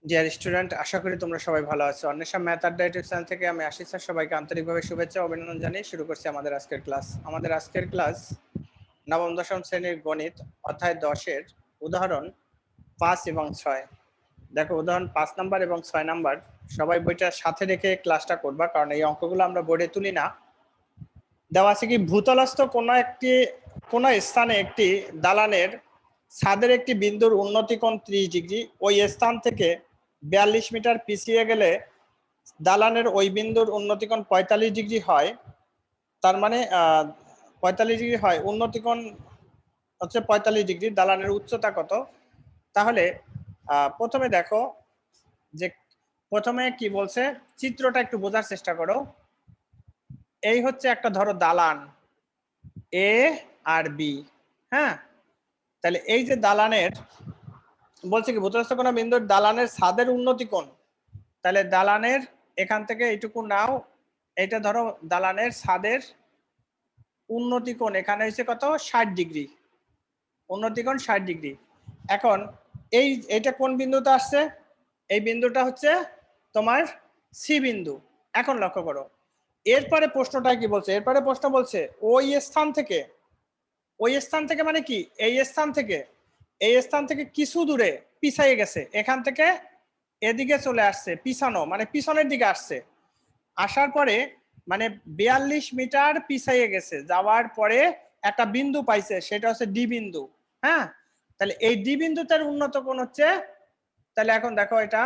Dear student, আশা করি তোমরা সবাই ভালো আছো। অন্বেষা ম্যাথ আড্ডা ইউটিউব চ্যানেল থেকে আমি আশিস স্যার সবাইকে আন্তরিকভাবে শুভেচ্ছা ও অভিনন্দন জানিয়ে শুরু করছি আমাদের আজকের ক্লাস। আমাদের আজকের ক্লাস নবম দশম শ্রেণীর গণিত অধ্যায় 10-এর উদাহরণ 5 এবং 6। দেখো, উদাহরণ 5 নাম্বার এবং 6 নাম্বার সবাই বইটা সাথে রেখে ক্লাসটা করবা, কারণ এই অঙ্কগুলো আমরা বোর্ডে তুলি না। দেওয়া আছে কি, ভূতলস্থ কোনো স্থানে একটি দালানের ছাদের একটি বিন্দুর উন্নতি কোণ 30 ডিগ্রি, ওই স্থান থেকে 42 মিটার পিছিয়ে গেলে দালানের ওই বিন্দুর উন্নতি কোণ 45 ডিগ্রি হয়। তার মানে 45 ডিগ্রি হয়, উন্নতি কোণ হচ্ছে 45 ডিগ্রি। দালানের উচ্চতা কত? তাহলে প্রথমে দেখো যে প্রথমে কি বলছে, চিত্রটা একটু বোঝার চেষ্টা করো। এই হচ্ছে একটা ধরো দালান এ আর বি। হ্যাঁ, তাহলে এই যে দালানের বলছে কি, ভূতলস্থ কোনো বিন্দুর দালানের ছাদের উন্নতি কোণ, তাহলে দালানের এখান থেকে এইটুকু নাও, এটা ধরো দালানের ছাদের উন্নতি কোণ এখানে হচ্ছে কত, 60 ডিগ্রি। উন্নতি কোণ 60 ডিগ্রি। এখন এইটা কোন বিন্দুতে আসছে? এই বিন্দুটা হচ্ছে তোমার সি বিন্দু। এখন লক্ষ্য করো, এরপরে প্রশ্নটা কি বলছে? এরপরে প্রশ্ন বলছে ওই স্থান থেকে মানে কি, এই স্থান থেকে কিছু দূরে পিছাইয়ে গেছে, এখান থেকে এদিকে চলে আসছে, পিছানো মানে পিছনের দিকে আসছে। আসার পরে মানে 42 মিটার পিছাইয়ে গেছে, যাওয়ার পরে একটা বিন্দু পাইছে, সেটা হচ্ছে ডি বিন্দু। হ্যাঁ, তাহলে এই ডি বিন্দুটার উন্নত কোণ হচ্ছে, তাহলে এখন দেখো এটা,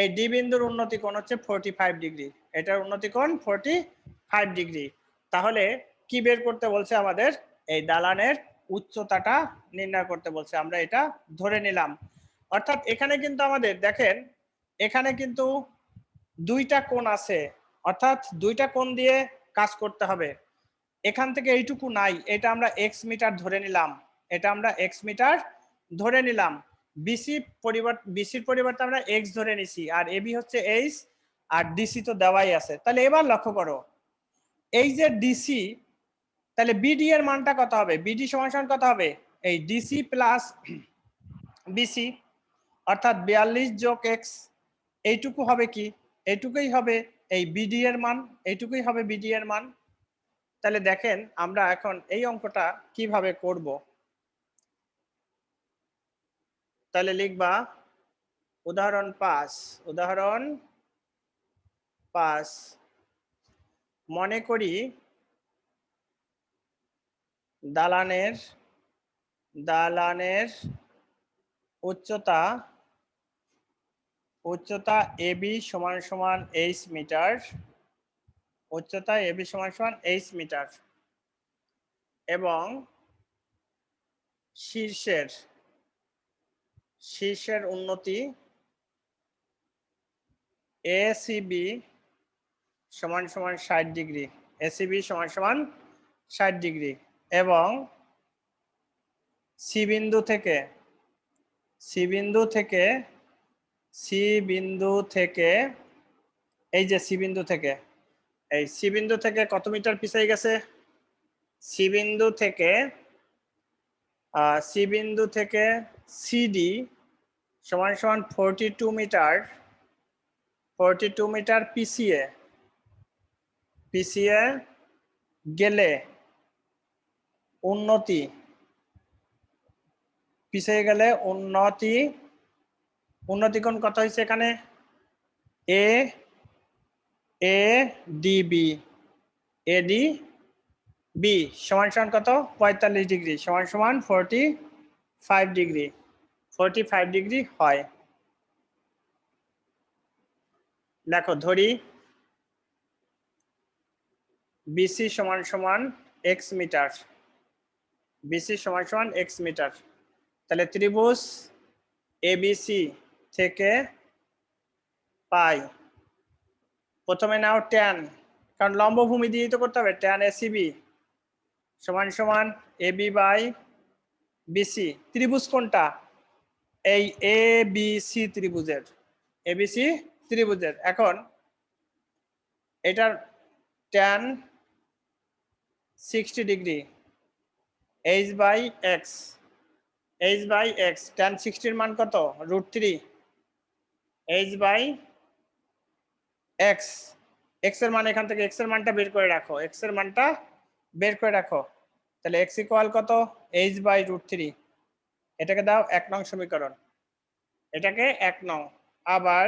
এই ডি বিন্দুর উন্নতি কোণ হচ্ছে 45 ডিগ্রি। এটার উন্নতি কোণ 45 ডিগ্রি। তাহলে কি বের করতে বলছে আমাদের? এই দালানের উচ্চতাটা নির্ণয় করতে বলছে, আমরা এটা ধরে নিলাম। অর্থাৎ এখানে কিন্তু আমাদের দেখেন, এখানে কিন্তু দুইটা কোণ আছে, অর্থাৎ দুইটা কোণ দিয়ে কাজ করতে হবে। এখান থেকে এইটুকু নাই, এটা আমরা এক্স মিটার ধরে নিলাম, এটা আমরা এক্স মিটার ধরে নিলাম। বিসির পরিবর্তে আমরা এক্স ধরে নিছি, আর এবি হচ্ছে এইচ, আর ডিসি তো দেওয়াই আছে। তাহলে এবার লক্ষ্য করো, এই যে ডিসি, তাহলে বিডি এর মানটা কত হবে? বিডি সমান কত হবে? এই ডিসি প্লাস বিসি, অর্থাৎ 42 যোগ এক্স, এইটুকু হবে কি, এইটুকুই হবে এই বিডি এর মান, এইটুকুই হবে বিডি এর মান। তাহলে দেখেন আমরা এখন এই অঙ্কটা কিভাবে করব। তাহলে লিখবা উদাহরণ 5 মনে করি দালানের উচ্চতা এবি সমান এইচ মিটার, উচ্চতা এবি সমান এইচ মিটার, এবং শীর্ষের উন্নতি এসিবি সমান 60 ডিগ্রি, এসিবি সমান 60 ডিগ্রি, এবং সি বিন্দু থেকে এই যে সি বিন্দু থেকে কত মিটার পিছিয়ে গেছে? সি বিন্দু থেকে সিডি সমান 42 মিটার পিছিয়ে গেলে উন্নতি কোণ কত হয়েছে? এখানে এডিবি সমান কত? 45 ডিগ্রি সমান 45 ডিগ্রি হয়। দেখো ধরি বিসি সমান এক্স মিটার, তাহলে ত্রিভুজ এবিসি থেকে পাই, প্রথমে নাও ট্যান, কারণ লম্ব ভূমি দিয়েই তো করতে হবে, ট্যান এসিবি সমান এবি বাই বিসি। ত্রিভুজ কোনটা? এই এবিসি ত্রিভুজের। এখন এটার tan 60 degree, H by X, H by X, tan 60 মান কত? √3 এইচ বাই এক্স। এক্স এর মান এখান থেকে এক্স এর মানটা বের করে রাখো, এক্স এর মানটা বের করে রাখো। তাহলে এক্স ইকুয়াল কত? H by √3। এটাকে দাও 1 নং সমীকরণ, এটাকে 1 নং। আবার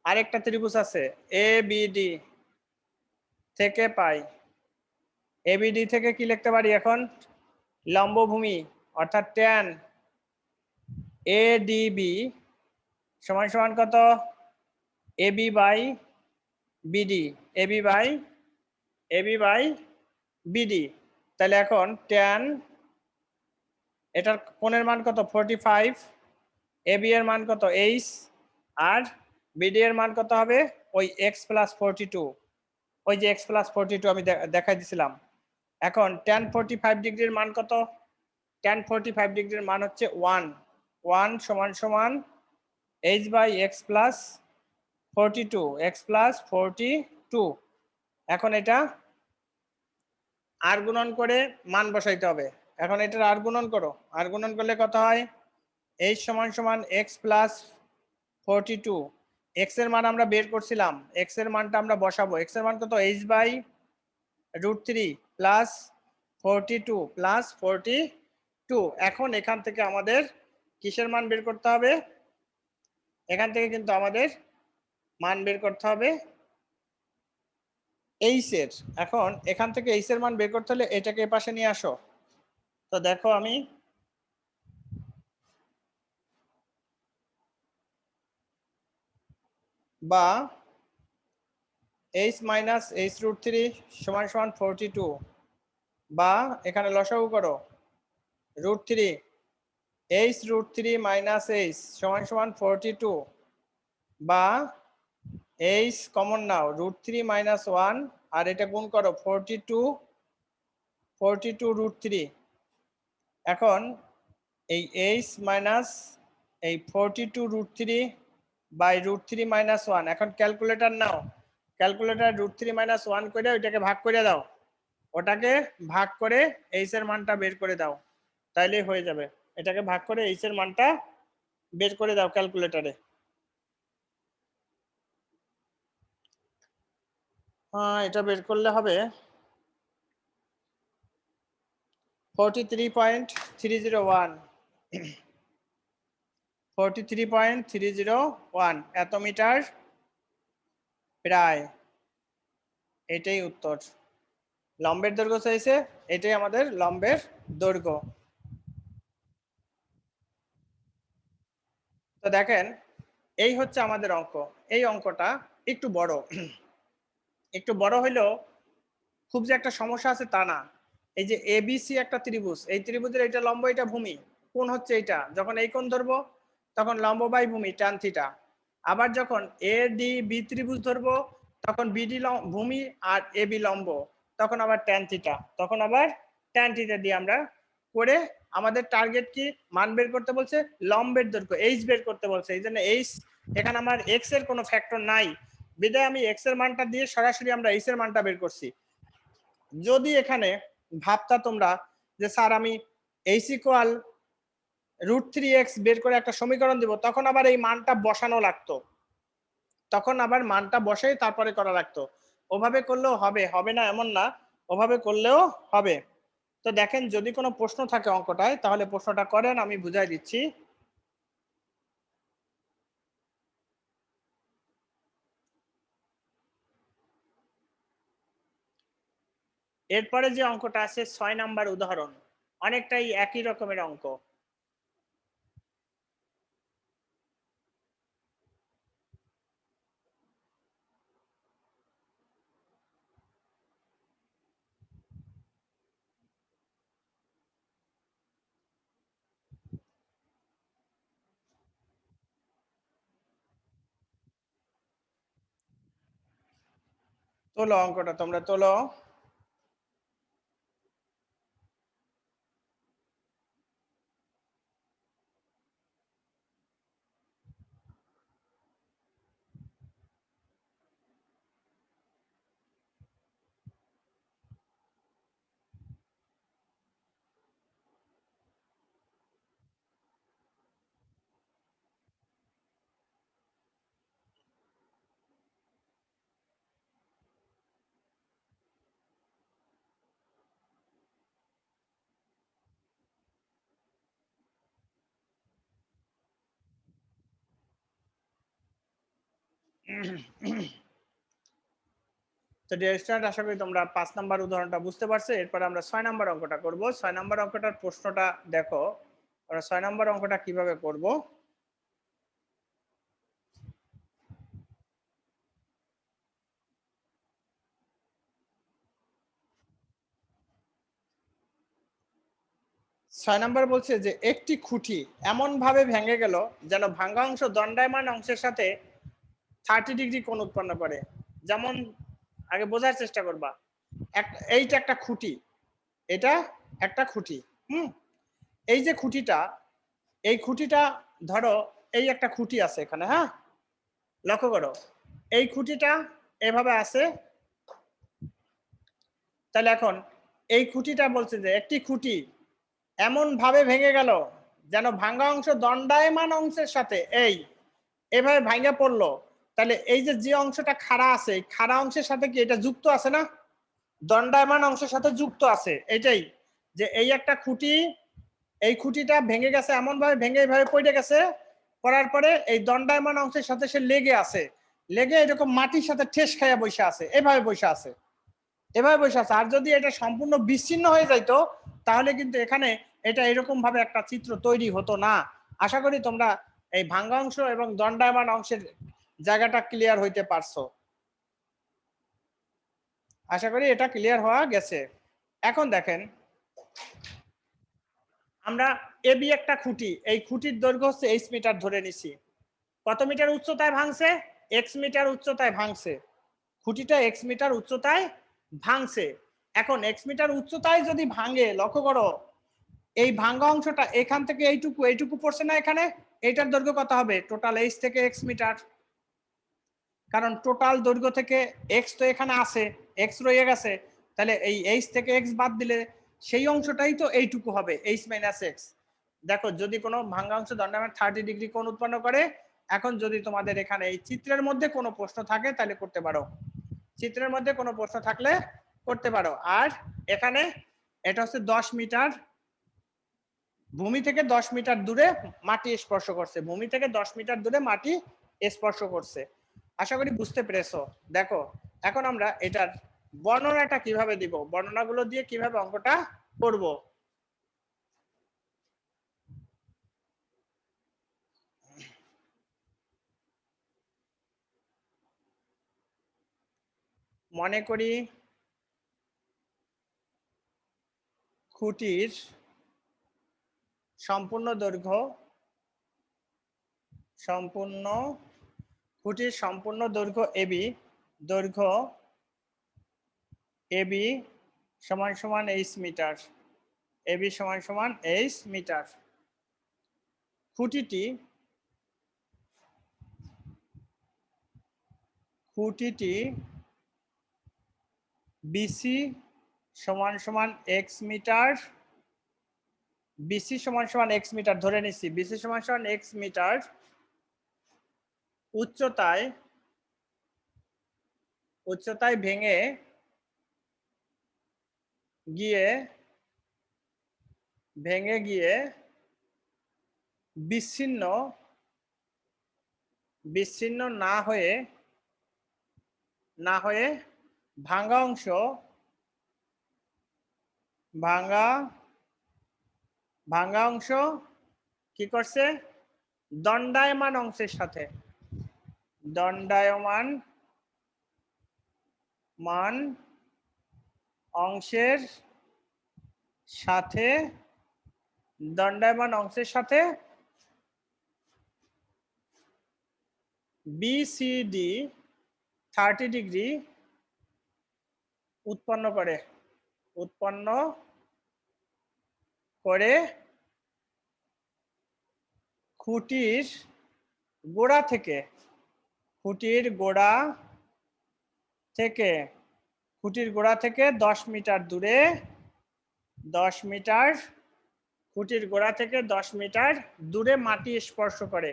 আরেকটা ত্রিভুজ আছে এ বি ডি থেকে পাই, এ বি ডি থেকে কি লিখতে পারি এখন? লম্বভূমি অর্থাৎ tan এ ডি বি সমান সমান কত? A B by BD, A B by BD. তাহলে এখন tan এটার কোণের মান কত? 45, এ বি এর মান কত? এইচ, আর বিডি এর মান কত হবে? ওই এক্স প্লাস 42, ওই যে এক্স প্লাস 42 আমি দেখাই দিছিলাম। এখন tan 45 ডিগ্রির মান কত? tan 45 ডিগ্রির মান হচ্ছে 1 সমান সমান H by X plus 42, X plus 42। এখন এটা আর গুণন করে মান বসাইতে হবে। এখন এটার আর গুণন করো, আর গুণন করলে কত হয়? এইচ সমান সমান এক্স প্লাস 42। এক্স এর মান আমরা বের করছিলাম, এক্স এর মানটা আমরা বসাবো। এক্স এর মান কত? H by √3 plus 42 plus 42। এখন এখান থেকে আমাদের কিসের মান বের করতে হবে? এখান থেকে কিন্তু আমাদের মান বের করতে হবে এইচ এর। এখন এখান থেকে এইচ এর মান বের করতে হলে এটাকে এপাশে নিয়ে আসো। তো দেখো আমি বা এইচ মাইনাস এইচ √3 সমান সমান 42, বা এখানে লসাগু করো √3, এইচ √3 মাইনাস এইচ সমান সমান 42, বা এইচ কমন নাও √3 মাইনাস 1 আর এটা গুণ করো 42 √3। এখন এই এইচ মাইনাস এই 42 √3 বাই √3 মাইনাস 1। এখন ক্যালকুলেটর নাও, ক্যালকুলেটর √3 মাইনাস 1 করে ওইটাকে ভাগ করে দাও, ওটাকে ভাগ করে এইচ এর মানটা বের করে দাও, তাইলেই হয়ে যাবে। এটাকে ভাগ করে এইচ এর মানটা বের করে দাও ক্যালকুলেটরে। এটা বের করলে হবে 43.301, 43.301 এত মিটার প্রায়। এটাই উত্তর। লম্বের দৈর্ঘ্য চাইছে, এটাই আমাদের লম্বের দৈর্ঘ্য। তো দেখেন এই হচ্ছে আমাদের অঙ্ক। এই অঙ্কটা একটু বড়, একটু বড় হইলেও খুব যে একটা সমস্যা আছে তা না। এই যে এবিসি একটা ত্রিভুজ, এই ত্রিভুজের এটা লম্ব, এটা ভূমি, কোণ হচ্ছে এইটা। যখন এই কোণ ধরবো তখন লম্ব বাই ভূমি tan থিটা। আবার যখন এ ডি বি ত্রিভুজ ধরবো তখন বিডি ভূমি আর এ বি লম্ব, তখন আবার tan থিটা, তখন আবার tan থিটা দিয়ে আমরা করে আমাদের টার্গেট কি? মান বের করতে বলছে, লম্বের দৈর্ঘ্য এইচ বের করতে বলছে। এই জন্য এইচ, এখানে আমার এক্স এর কোনো ফ্যাক্টর নাই বিদায় আমি এক্স এর মানটা দিয়ে সরাসরি আমরা এইচ এর মানটা বের করছি। যদি এখানে ভাবতা তোমরা যে স্যার আমি এইচ ইকুয়াল √3x বের করে একটা সমীকরণ দিব, তখন আবার এই মানটা বসানো লাগতো, তখন আবার মানটা বসেই তারপরে করা লাগতো। ওভাবে করলেও হবে, হবে না এমন না, ওভাবে করলেও হবে। তো দেখেন যদি কোনো প্রশ্ন থাকে অঙ্কটায় তাহলে প্রশ্নটা করেন, আমি বুঝাই দিচ্ছি। এরপরে যে অঙ্কটা আছে 6 নাম্বার উদাহরণ, অনেকটাই একই রকমের অঙ্ক। তোলো অঙ্কটা, তোমরা তোলো। তো ডিয়ার স্টুডেন্ট, আশা করি তোমরা 5 নাম্বার উদাহরণটা বুঝতে পারছো। এরপর আমরা 6 নাম্বার অঙ্কটা করব। 6 নাম্বার অঙ্কটার প্রশ্নটা দেখো। আমরা 6 নাম্বার অঙ্কটা কিভাবে করব। 6 নাম্বার বলছে যে একটি খুঁটি এমন ভাবে ভেঙে গেল যেন ভাঙা অংশ দণ্ডায়মান অংশের সাথে 30 ডিগ্রি কোণ উৎপন্ন করে। যেমন, আগে বোঝার চেষ্টা করবা। এইটা একটা খুঁটি, এটা একটা খুঁটি। এই যে খুঁটিটা, এই খুঁটিটা ধরো এই একটা খুঁটি আছে এখানে, হ্যাঁ, লক্ষ্য করো। এই খুঁটিটা এভাবে আছে। তাহলে এখন এই খুঁটিটা বলছে যে একটি খুঁটি এমন ভাবে ভেঙে গেল যেন ভাঙা অংশ দণ্ডায়মান অংশের সাথে এভাবে ভাঙে পড়লো। তাহলে এই যে অংশটা খাড়া আছে, খাড়া অংশের সাথে কি এটা যুক্ত আছে না? দণ্ডায়মান অংশের সাথে যুক্ত আছে। এটাই যে এই একটা খুঁটি, এই খুঁটিটা ভেঙে গেছে, এমন ভাবে ভেঙে এইভাবে পড়ে গেছে। পড়ার পরে এই দণ্ডায়মান অংশের সাথে সে লেগে আছে, লেগে এরকম মাটির সাথে ঠেস খাইয়া বসে আছে, এভাবে বসে আছে, এভাবে বসে আছে। আর যদি এটা সম্পূর্ণ বিচ্ছিন্ন হয়ে যাইতো তাহলে কিন্তু এখানে এটা এরকম ভাবে একটা চিত্র তৈরি হতো না। আশা করি তোমরা এই ভাঙ্গা অংশ এবং দণ্ডায়মান অংশের জায়গাটা ক্লিয়ার হইতে পারছো। আশা করি এটা ক্লিয়ার হওয়া গেছে। এখন দেখেন, আমরা এবি একটা খুঁটি, এই খুঁটির দৈর্ঘ্য হচ্ছে h মিটার ধরে নিছি। কত মিটার উচ্চতায় ভাঙছে? x মিটার উচ্চতায় ভাঙছে। খুঁটিটা x মিটার উচ্চতায় ভাঙছে। এখন x মিটার উচ্চতায় যদি ভাঙে, লক্ষ্য করো এই ভাঙ্গা অংশটা এখান থেকে এইটুকু পড়ছে না এখানে, এইটার দৈর্ঘ্য কত হবে? টোটাল h থেকে x মিটার। কারণ টোটাল দৈর্ঘ্য থেকে x তো এখানে আছে, x রয়ে গেছে। তাহলে এই h থেকে x বাদ দিলে সেই অংশটাই তো এইটুকু হবে, h মাইনাস x। দেখো, যদি কোনো ভাঙ্গা অংশ দণ্ডায়মান 30 ডিগ্রি কোণ উৎপন্ন করে। এখন যদি তোমাদের এখানে এই চিত্রের মধ্যে কোনো প্রশ্ন থাকে তাহলে করতে পারো, চিত্রের মধ্যে কোনো প্রশ্ন থাকলে করতে পারো। আর এখানে এটা হচ্ছে 10 মিটার, ভূমি থেকে 10 মিটার দূরে মাটি স্পর্শ করছে, ভূমি থেকে 10 মিটার দূরে মাটি স্পর্শ করছে। আশা করি বুঝতে পেরেছো। দেখো, এখন আমরা এটার বর্ণনাটা কিভাবে দিব, বর্ণনাগুলো দিয়ে কিভাবে অঙ্কটা করব। মনে করি খুঁটির সম্পূর্ণ দৈর্ঘ্য, খুঁটির সম্পূর্ণ দৈর্ঘ্য এবি, দৈর্ঘ্য এবি সমান সমান h মিটার, এবি সমান সমান h মিটার। খুঁটিটি বিসি সমান সমান x মিটার, বিসি সমান সমান x মিটার ধরে নিচ্ছি, বিসি সমান সমান x মিটার উচ্চতায় ভেঙে গিয়ে বিচ্ছিন্ন না হয়ে ভাঙা অংশ কি করছে? দণ্ডায়মান অংশের সাথে দণ্ডায়মান অংশের সাথে বিসিডি 30 ডিগ্রি উৎপন্ন করে খুঁটির গোড়া থেকে 10 মিটার দূরে, খুঁটির গোড়া থেকে 10 মিটার দূরে মাটি স্পর্শ করে,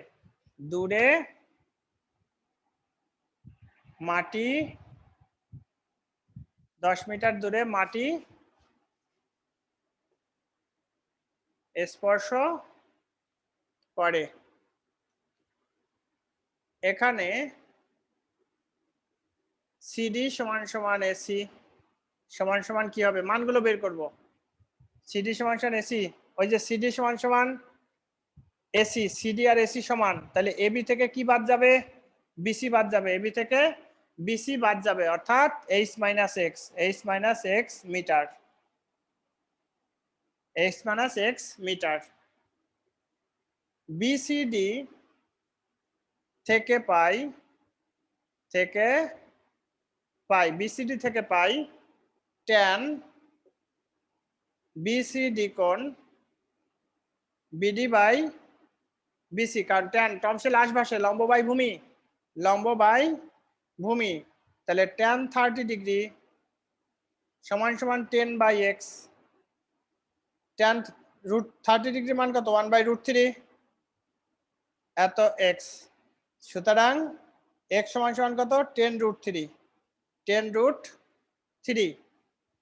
10 মিটার দূরে মাটি স্পর্শ করে। এখানে সিডি সমান সমান এসি সমান সমান কি হবে, মানগুলো বের করব। সিডি সমান সমান এসি, ওই যে সিডি সমান সমান এসি, সিডি আর এসি সমান, তাহলে এবি থেকে কি বাদ যাবে, বিসি বাদ যাবে, এবি থেকে বিসি বাদ যাবে, অর্থাৎ H minus X metre, H minus X metre. BCD থেকে পাই বিসিডি থেকে পাই ট্যান বিসিডি কোণ বিডি বাই বিসি, কারণ ট্যান টমসেল আশপাশে, লম্ব বাই ভূমি, তাহলে ট্যান 30 ডিগ্রি সমান সমান 10 by X, tan root 30 degree মান কত, 1/√3 এত এক্স, সুতরাং এক্স সমান সমান কত, 10√3।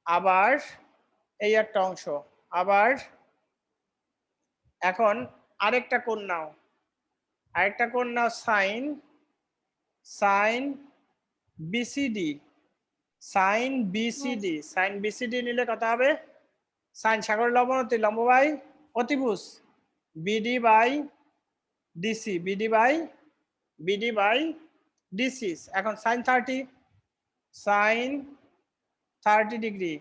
আবার এই একটা অংশ, আবার এখন আরেকটা কোণ নাও, সাইন বিসিডি, সাইন বিসিডি নিলে কত হবে, সাইন সাগরের লবণতি, লম্ব বাই অতিভুজ, বিডি বাই ডিসি। এখন সাইন 30 ডিগ্রি,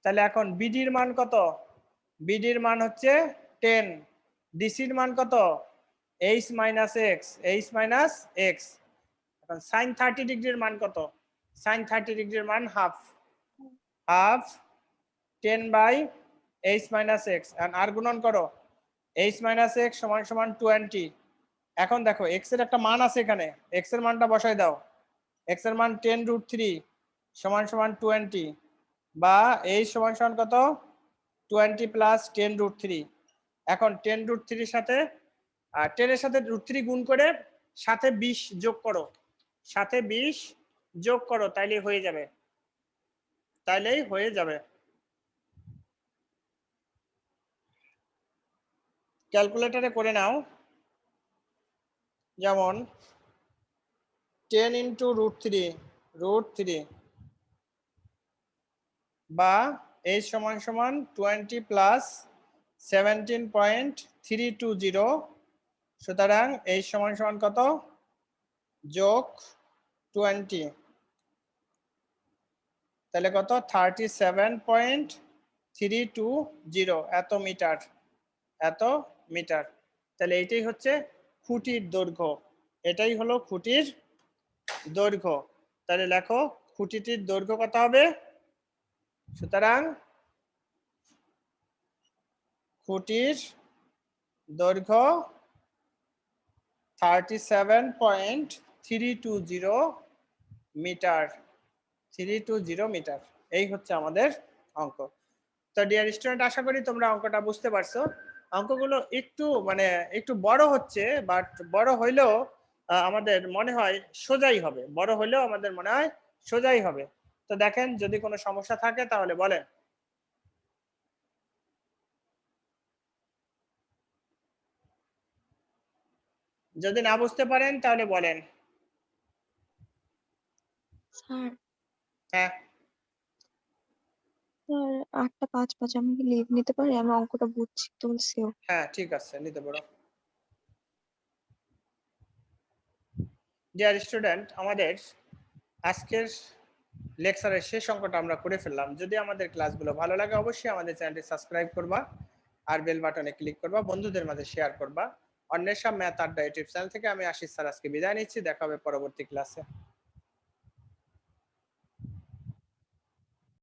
তাহলে এখন বিডির মান কত, বিডির মান হচ্ছে 10, ডিসির মান কত, এইচ মাইনাস এক্স। এখন সাইন 30 ডিগ্রির মান কত, সাইন 30 ডিগ্রির মান half 10 by H minus X, আর গুণন করো, এইচ মাইনাস এক্স সমান সমান 20। এখন দেখো এক্স এর একটা মান আছে, এখানে এক্স এর মানটা বসাই দাও, এক্স এর মান 10√3 সমান সমান 20, বা এইচ সমান সমান কত, 20 প্লাস 10√3। এখন 10√3 সাথে 10 এর সাথে √3 গুণ করে সাথে 20 যোগ করো, তাইলেই হয়ে যাবে। ক্যালকুলেটরে করে নাও, যেমন 10 ইন্টু √3 বা এইচ সমান সমান 20 প্লাস 17.320, সুতরাং এইচ সমান সমান কত, যোগ 20, তাহলে কত, 37.320 এত মিটার। তাহলে এইটাই হচ্ছে খুঁটির দৈর্ঘ্য, এটাই হলো খুঁটির দৈর্ঘ্য। তাহলে লেখো খুঁটিটির দৈর্ঘ্য কত হবে, সুতরাং খুঁটির দৈর্ঘ্য 37.320 মিটার, এই হচ্ছে আমাদের অঙ্ক। তো ডিয়ার স্টুডেন্ট, আশা করি তোমরা অঙ্কটা বুঝতে পারছো। অঙ্কগুলো একটু বড় হচ্ছে, বাট বড় হইলেও আমাদের মনে হয় সোজাই হবে, তো দেখেন যদি কোনো সমস্যা থাকে তাহলে বলেন। যদি না বুঝতে পারেন তাহলে বলেন। স্যার, হ্যাঁ স্যার 8টা 5 আমি কি লিভ নিতে পারি? আমি অঙ্কটা বুঝছি তো বলছিও। হ্যাঁ ঠিক আছে, নিতে পারো। ডিয়ার স্টুডেন্ট, আমাদের আজকের লেকচারের শেষ অঙ্কটা আমরা করে ফেললাম। যদি আমাদের ক্লাসগুলো ভালো লাগে অবশ্যই আমাদের চ্যানেলটি সাবস্ক্রাইব করবা, আর বেল বাটনে ক্লিক করবা, বন্ধুদের মাঝে শেয়ার করবা। অন্বেষা ম্যাথ আড্ডা ইউটিউব চ্যানেল থেকে আমি আশিস স্যার আজকে বিদায় নিচ্ছি, দেখা হবে পরবর্তী ক্লাসে।